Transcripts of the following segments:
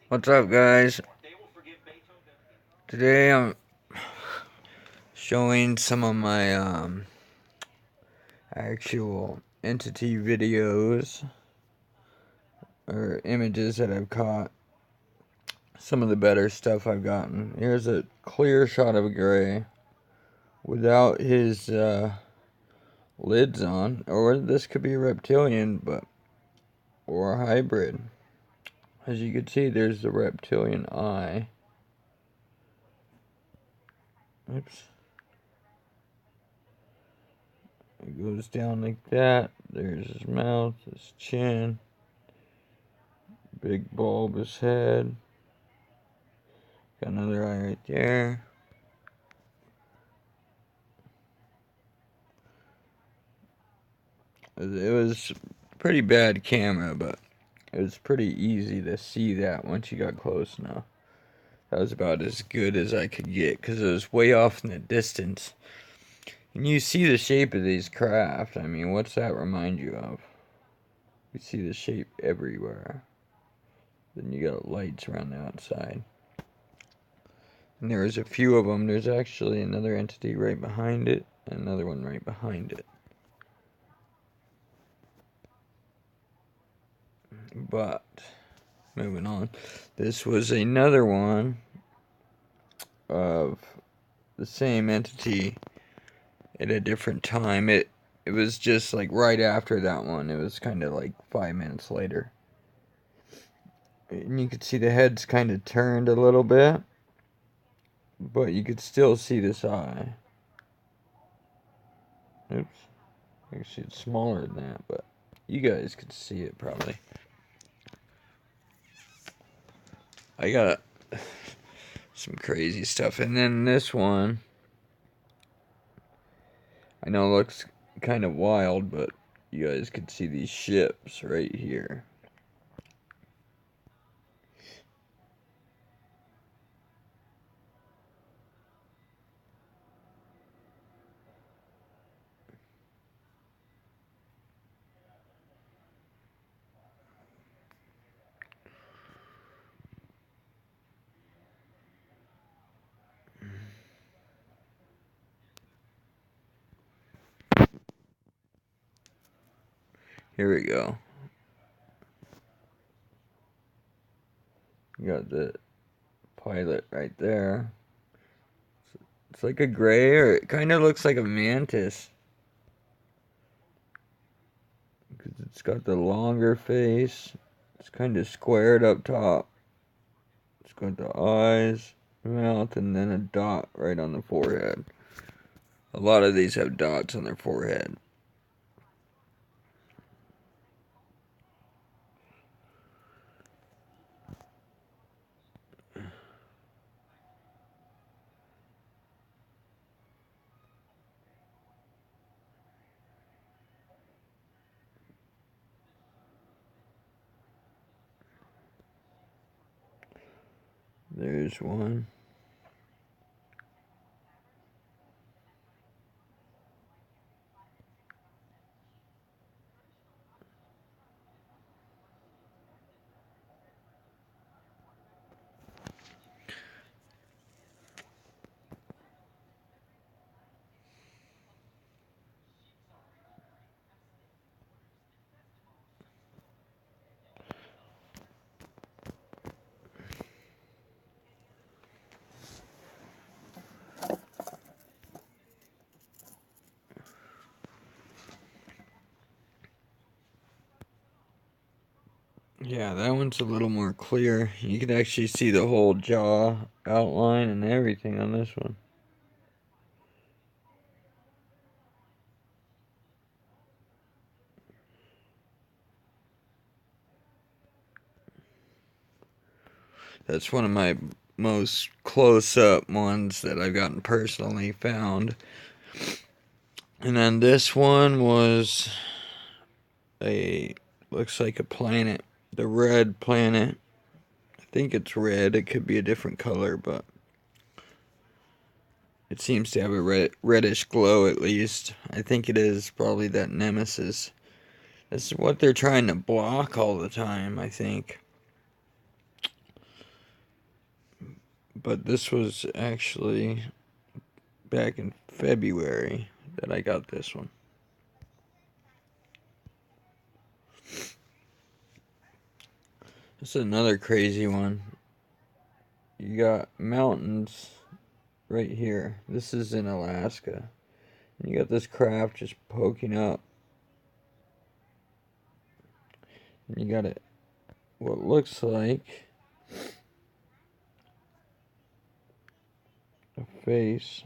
What's up, guys? Today I'm showing some of my actual entity videos or images that I've caught. Some of the better stuff I've gotten. Here's a clear shot of a gray without his lids on, or this could be a reptilian, or a hybrid. As you can see, there's the reptilian eye. Oops. It goes down like that. There's his mouth, his chin, big bulbous head. Got another eye right there. It was pretty bad camera, but it was pretty easy to see that once you got close enough. That was about as good as I could get because it was way off in the distance. And you see the shape of these craft. I mean, what's that remind you of? You see the shape everywhere. Then you got lights around the outside. And there's a few of them. There's actually another entity right behind it, and another one right behind it. But, moving on. This was another one of the same entity at a different time. It was just like right after that one. It was kind of like 5 minutes later. And you could see the head's kind of turned a little bit. But you could still see this eye. Oops. Actually, it's smaller than that, but you guys could see it probably. I got some crazy stuff. And then this one, I know it looks kind of wild, but you guys could see these ships right here. Here we go. You got the pilot right there. It's like a gray, or it kind of looks like a mantis. Because it's got the longer face. It's kind of squared up top. It's got the eyes, mouth, and then a dot right on the forehead. A lot of these have dots on their forehead. There's one. Yeah, that one's a little more clear. You can actually see the whole jaw outline and everything on this one. That's one of my most close-up ones that I've gotten personally found. And then this one was looks like a planet. The red planet. I think it's red. It could be a different color, but it seems to have a reddish glow at least. I think it is probably that Nemesis This is what they're trying to block all the time, I think. But this was actually back in February that I got this one. This is another crazy one. You got mountains right here. This is in Alaska. And you got this craft just poking up. And you got it, what looks like a face.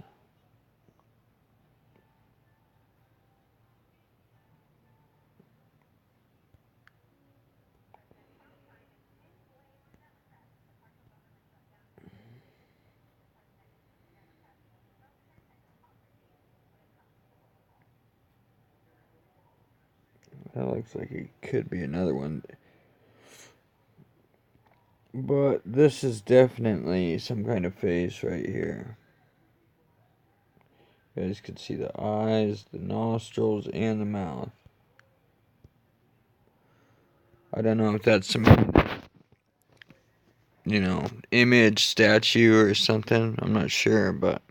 That looks like it could be another one. But this is definitely some kind of face right here. You guys can see the eyes, the nostrils, and the mouth. I don't know if that's some, image, statue, or something. I'm not sure, but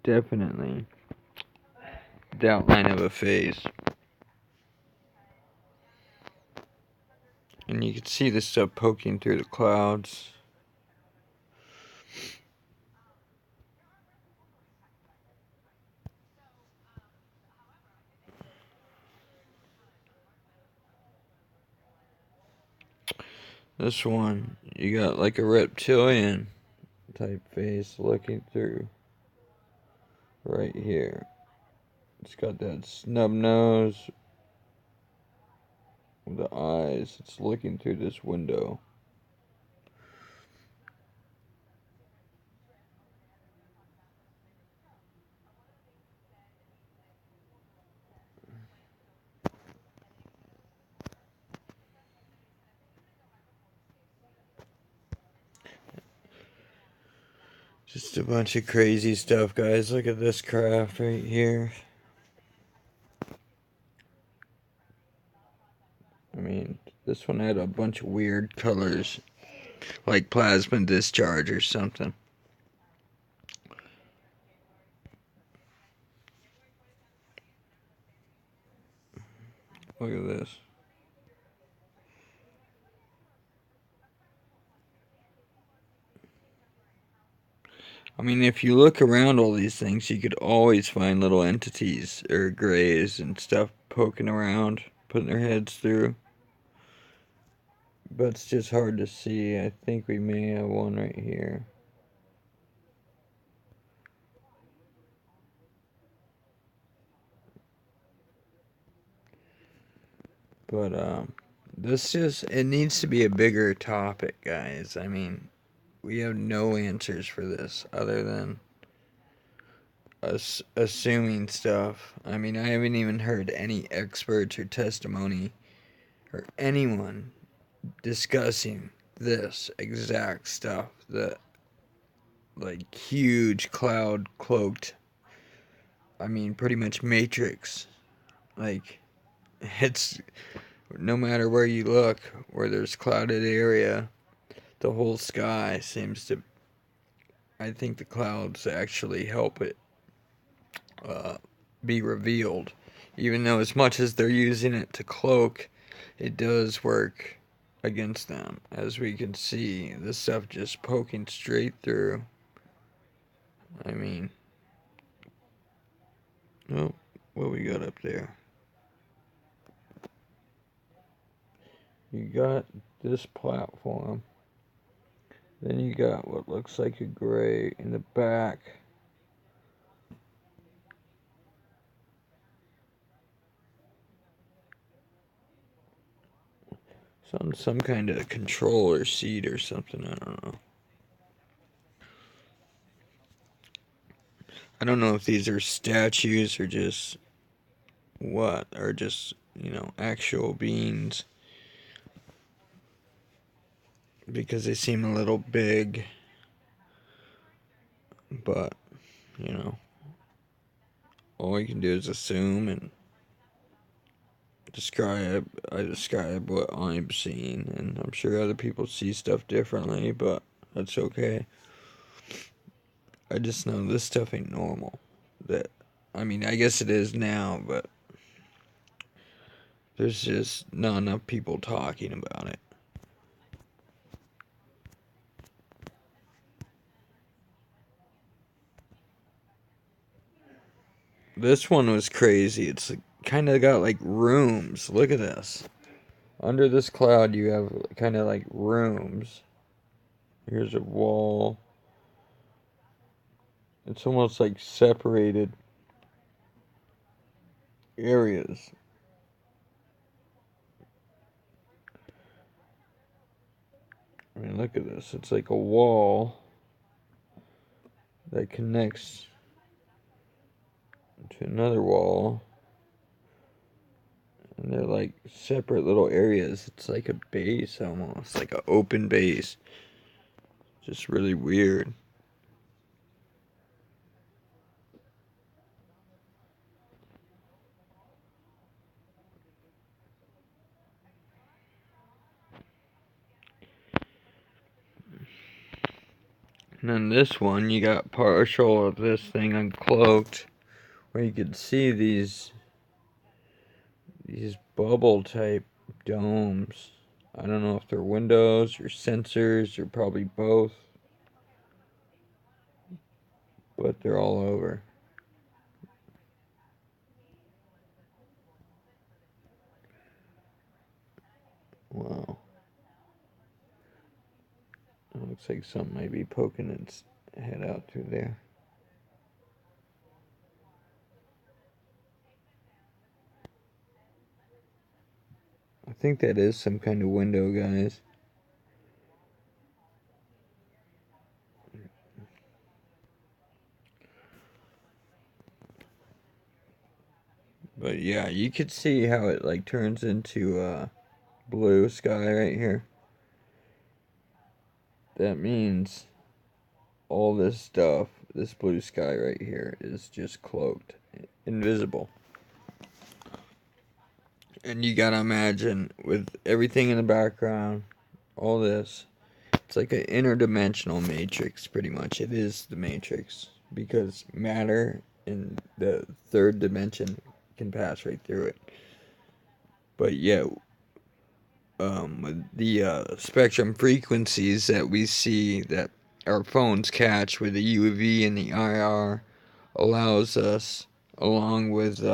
definitely the outline of a face. And you can see the stuff poking through the clouds. This one, you got like a reptilian type face looking through right here. It's got that snub nose with the eyes. It's looking through this window. Just a bunch of crazy stuff, guys. Look at this craft right here. I mean, this one had a bunch of weird colors, like plasma discharge or something. Look at this. I mean, if you look around all these things, you could always find little entities or grays and stuff poking around, putting their heads through. But it's just hard to see. I think we may have one right here. But, it needs to be a bigger topic, guys. I mean, we have no answers for this other than us assuming stuff. I mean, I haven't even heard any experts or testimony or anyone discussing this exact stuff. The, like, huge cloud cloaked, I mean, pretty much Matrix. Like, it's no matter where you look, where there's clouded area, the whole sky seems to. I think the clouds actually help it be revealed. Even though, as much as they're using it to cloak, it does work against them. As we can see, this stuff just poking straight through. I mean, oh, what we got up there? You got this platform. Then you got what looks like a gray in the back. It's on some kind of controller seat or something, I don't know. I don't know if these are statues or just what, or just, actual beings. Because they seem a little big. But, all you can do is assume, and I describe what I'm seeing, and I'm sure other people see stuff differently, but that's okay. I just know this stuff ain't normal. I mean, I guess it is now, but there's just not enough people talking about it. This one was crazy. It's kind of got like rooms. Look at this. Under this cloud, you have kind of like rooms. Here's a wall. It's almost like separated areas. I mean, look at this. It's like a wall that connects to another wall. And they're like separate little areas. It's like a base almost. Like an open base. Just really weird. And then this one, you got partial of this thing uncloaked, where you can see these bubble type domes. I don't know if they're windows or sensors or probably both, but they're all over. Wow. It looks like something might be poking its head out through there. I think that is some kind of window, guys. But yeah, you could see how it like turns into blue sky right here. That means all this stuff, this blue sky right here, is just cloaked, invisible. And you gotta imagine, with everything in the background, all this, it's like an interdimensional matrix, pretty much. It is the matrix, because matter in the third dimension can pass right through it. But yeah, with the spectrum frequencies that we see that our phones catch with the UV and the IR allows us, along with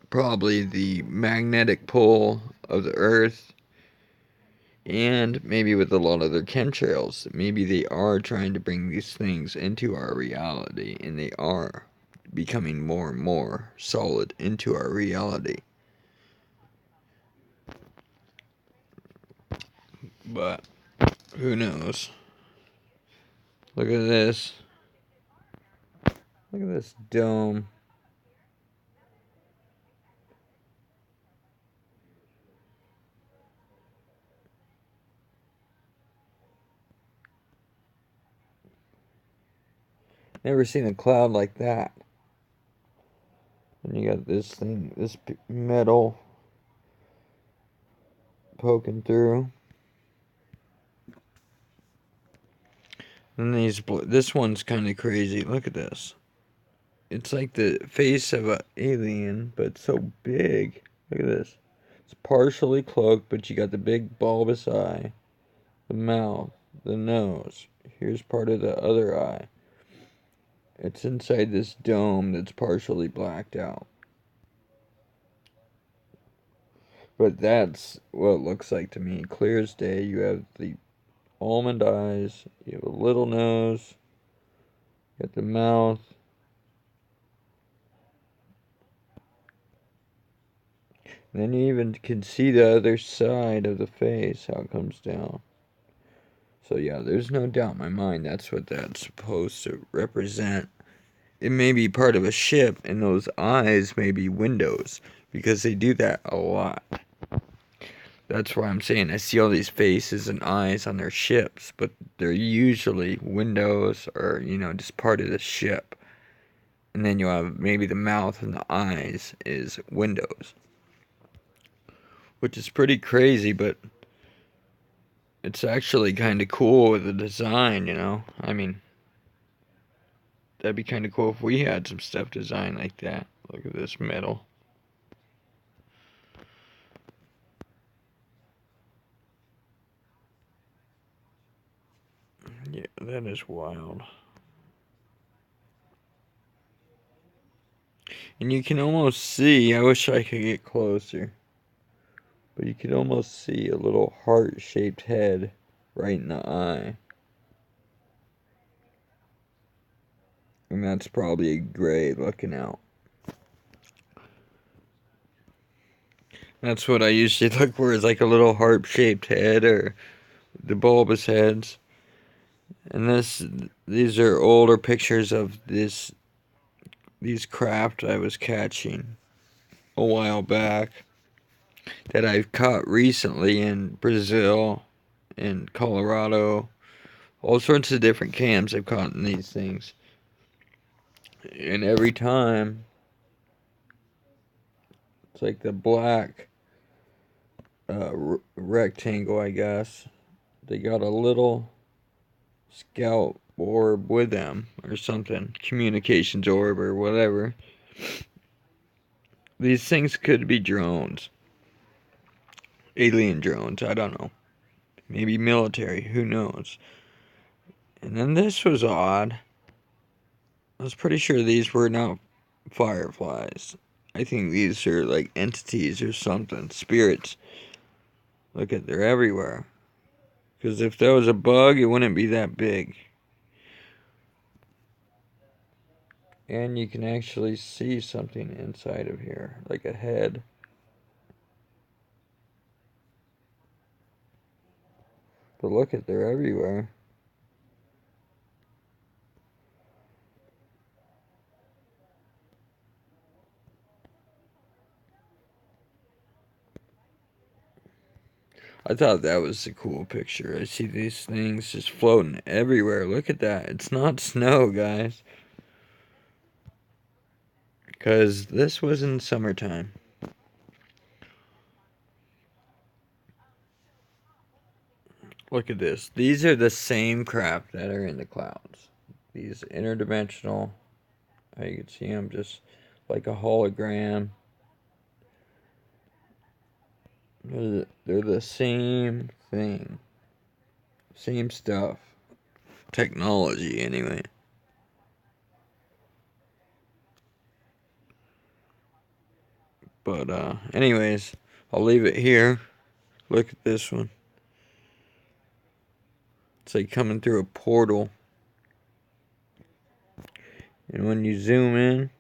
probably the magnetic pull of the Earth, and maybe with a lot of their chemtrails, maybe they are trying to bring these things into our reality, and they are becoming more and more solid into our reality. But who knows? Look at this. Look at this dome. Never seen a cloud like that. And you got this thing, this metal poking through. And this one's kind of crazy. Look at this. It's like the face of an alien, but so big. Look at this. It's partially cloaked, but you got the big bulbous eye, the mouth, the nose. Here's part of the other eye. It's inside this dome that's partially blacked out. But that's what it looks like to me. Clear as day. You have the almond eyes. You have a little nose. You got the mouth. And then you even can see the other side of the face, how it comes down. So yeah, there's no doubt in my mind that's what that's supposed to represent. It may be part of a ship, and those eyes may be windows, because they do that a lot. That's why I'm saying I see all these faces and eyes on their ships, but they're usually windows or, just part of the ship. And then you have maybe the mouth and the eyes is windows. which is pretty crazy, but it's actually kind of cool with the design, you know? I mean, that'd be kind of cool if we had some stuff designed like that. Look at this metal. Yeah, that is wild. And you can almost see, I wish I could get closer, but you can almost see a little heart-shaped head right in the eye. And that's probably a gray looking out. That's what I usually look for, is like a little heart-shaped head or the bulbous heads. And these are older pictures of these craft I was catching a while back that I've caught recently in Brazil, in Colorado, all sorts of different cams I've caught in these things. And every time, it's like the black rectangle, I guess. They got a little scout orb with them or something, communications orb or whatever. These things could be drones, alien drones, I don't know, maybe military, who knows. And then this was odd. I was pretty sure these were not fireflies. I think these are like entities or something, spirits. Look at, they're everywhere. Because if that was a bug, it wouldn't be that big. And you can actually see something inside of here, like a head. But look at, they're everywhere. I thought that was a cool picture. I see these things just floating everywhere. Look at that. It's not snow, guys. Because this was in summertime. Look at this. These are the same craft that are in the clouds. These interdimensional. You can see them just like a hologram. They're the same thing. Same stuff. Technology, anyway. But, anyways, I'll leave it here. Look at this one. It's like coming through a portal. And when you zoom in,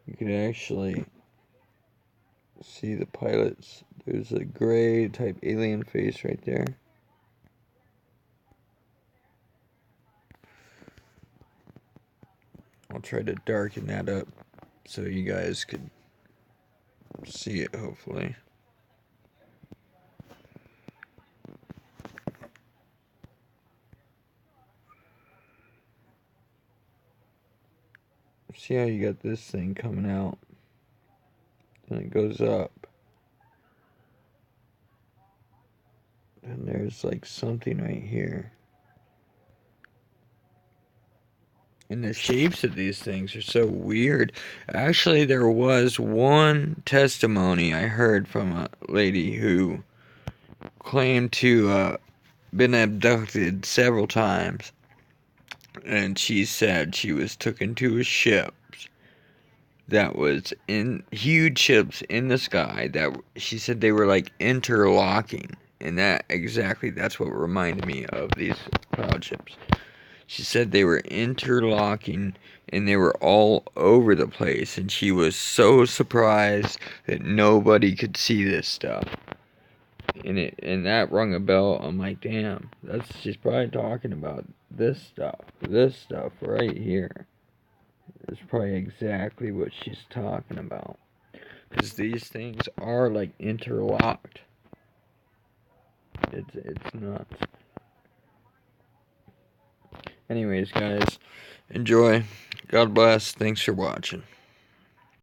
you can actually see the pilots. There's a gray type alien face right there. I'll try to darken that up so you guys could see it, hopefully. See how you got this thing coming out, and it goes up, and there's like something right here. And the shapes of these things are so weird. Actually, there was one testimony I heard from a lady who claimed to been abducted several times, and she said she was taken to a ship that was in huge ships in the sky that she said they were like interlocking, and that's what reminded me of these cloud ships. She said they were interlocking and they were all over the place, and she was so surprised that nobody could see this stuff. And that rung a bell. I'm like, damn, she's probably talking about this stuff. This stuff right here is probably exactly what she's talking about. Because these things are like interlocked. It's nuts. Anyways, guys, enjoy. God bless. Thanks for watching.